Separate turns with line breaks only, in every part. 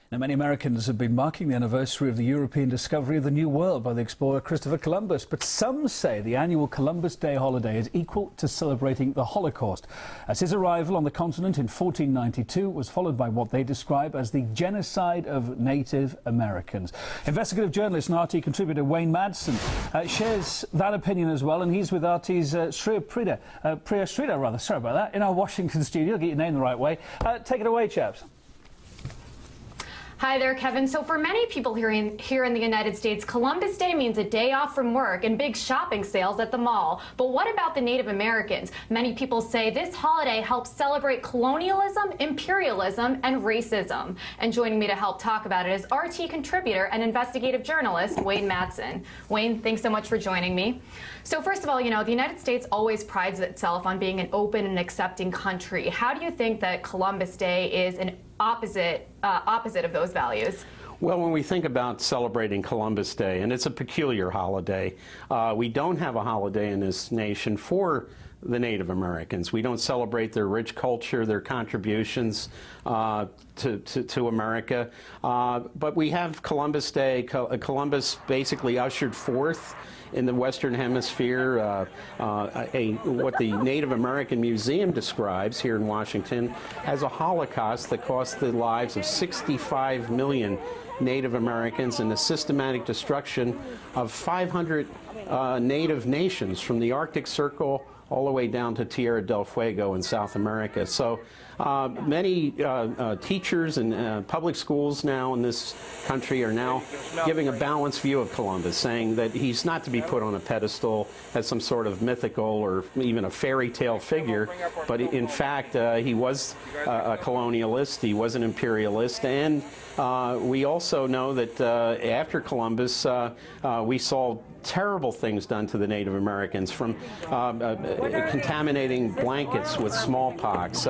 Now, many Americans have been marking the anniversary of the European discovery of the New World by the explorer Christopher Columbus, but some say the annual Columbus Day holiday is equal to celebrating the Holocaust, as his arrival on the continent in 1492 was followed by what they describe as the genocide of Native Americans. Investigative journalist and RT contributor Wayne Madsen shares that opinion as well, and he's with RT's Priya Sridhar, sorry about that, in our Washington studio. Get your name the right way. Take it away, chaps.
Hi there, Kevin. So for many people here in the United States, Columbus Day means a day off from work and big shopping sales at the mall. But what about the Native Americans? Many people say this holiday helps celebrate colonialism, imperialism, and racism. And joining me to help talk about it is RT contributor and investigative journalist Wayne Madsen. Wayne, thanks so much for joining me. So first of all, you know, the United States always prides itself on being an open and accepting country. How do you think that Columbus Day is an opposite of those values?
Well, when we think about celebrating Columbus Day, and it's a peculiar holiday, we don't have a holiday in this nation for the Native Americans. We don't celebrate their rich culture, their contributions to America. But we have Columbus Day. Columbus basically ushered forth in the Western Hemisphere what the Native American Museum describes here in Washington as a Holocaust that cost the lives of 65 million Native Americans and the systematic destruction of 500 Native nations from the Arctic Circle all the way down to Tierra del Fuego in South America. So many teachers and public schools now in this country are now giving a balanced view of Columbus, saying that he's not to be put on a pedestal as some sort of mythical or even a fairy tale figure, but in fact he was a colonialist, he was an imperialist, and we also know that after Columbus we saw terrible things done to the Native Americans, from contaminating blankets with smallpox,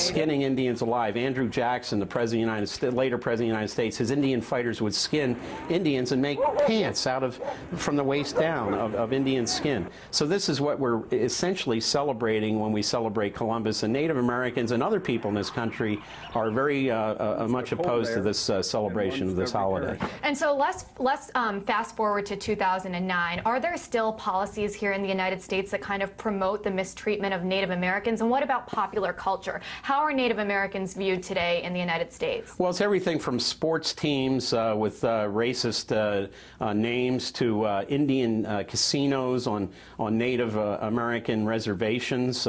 skinning Indians alive. Andrew Jackson, the president of the United States, later president of the United States, his Indian fighters would skin Indians and make pants from the waist down of Indian skin. So this is what we're essentially celebrating when we celebrate Columbus, and Native Americans and other people in this country are very much opposed to this celebration of this holiday.
And so let's fast forward to 2009. Are there still policies here in the United States that kind of promote the mistreatment of Native Americans? And what about popular culture? How are Native Americans viewed today in the United States?
Well, it's everything from sports teams with racist names to Indian casinos on Native American reservations.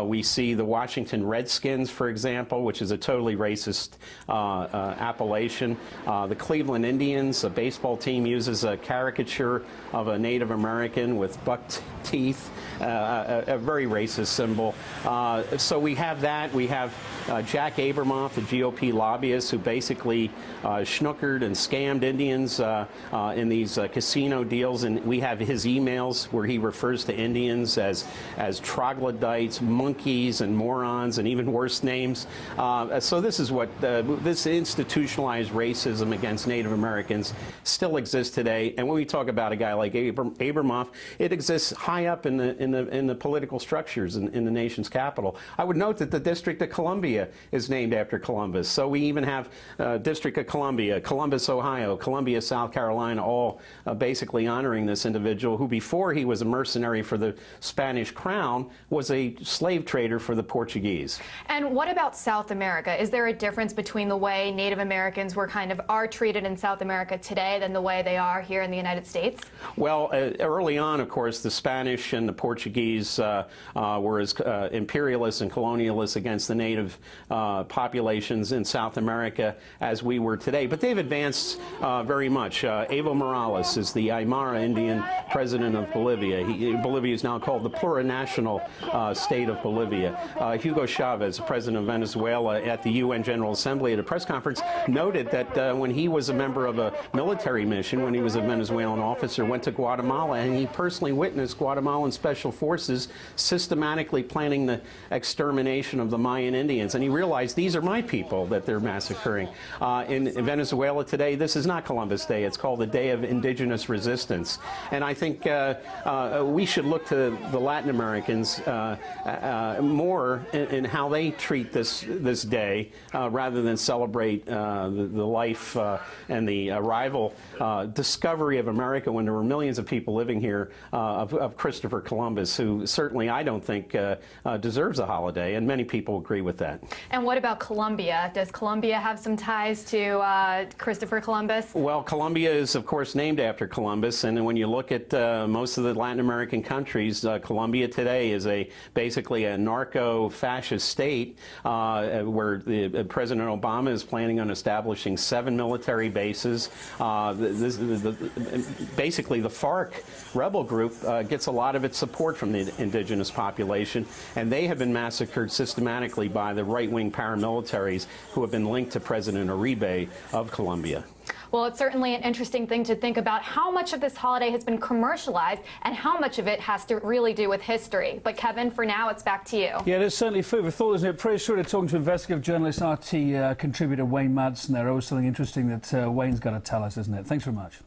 We see the Washington Redskins, for example, which is a totally racist appellation. The Cleveland Indians, a baseball team, uses a caricature of a Native American with buck teeth, a very racist symbol. So we have that. We have Jack Abramoff, the GOP lobbyist, who basically schnookered and scammed Indians in these casino deals, and we have his emails where he refers to Indians as troglodytes, monkeys, and morons, and even worse names. So this is what this institutionalized racism against Native Americans still exists today. And when we talk about a guy like Abramoff, it exists high up in the political structures in the nation's capital. I would note that the District of Columbia is named after Columbus. So we even have District of Columbia, Columbus, Ohio, Columbia, South Carolina, all basically honoring this individual who, before he was a mercenary for the Spanish crown, was a slave trader for the Portuguese.
And what about South America? Is there a difference between the way Native Americans are treated in South America today than the way they are here in the United States?
Well, early on, of course, the Spanish and the Portuguese were as imperialist and colonialist against the native populations in South America as we were today. But they've advanced very much. Evo Morales is the Aymara Indian president of Bolivia. Bolivia is now called the plurinational state of Bolivia. Hugo Chavez, the president of Venezuela, at the UN General Assembly at a press conference, noted that when he was a member of a military mission, when he was a Venezuelan officer, went to Guatemala, and he personally witnessed Guatemalan special special forces systematically planning the extermination of the Mayan Indians. And he realized these are my people that they're massacring. In Venezuela today, this is not Columbus Day. It's called the Day of Indigenous Resistance. And I think we should look to the Latin Americans more in how they treat this day rather than celebrate the life and the arrival, discovery of America when there were millions of people living here of Christopher Columbus, who certainly I don't think deserves a holiday, and many people agree with that.
And what about Colombia? Does Colombia have some ties to Christopher Columbus?
Well, Colombia is, of course, named after Columbus, and when you look at most of the Latin American countries, Colombia today is basically a narco-fascist state where President Obama is planning on establishing 7 military bases. Basically, the FARC rebel group gets a lot of its support from the indigenous population, and they have been massacred systematically by the right-wing paramilitaries who have been linked to President Uribe of Colombia.
Well, it's certainly an interesting thing to think about how much of this holiday has been commercialized and how much of it has to really do with history. But Kevin, for now, it's back to you.
Yeah, there's certainly food for thought, isn't it? Pretty sure talking to investigative journalist, RT contributor Wayne Madsen there. Always something interesting that Wayne's got to tell us, isn't it? Thanks very much.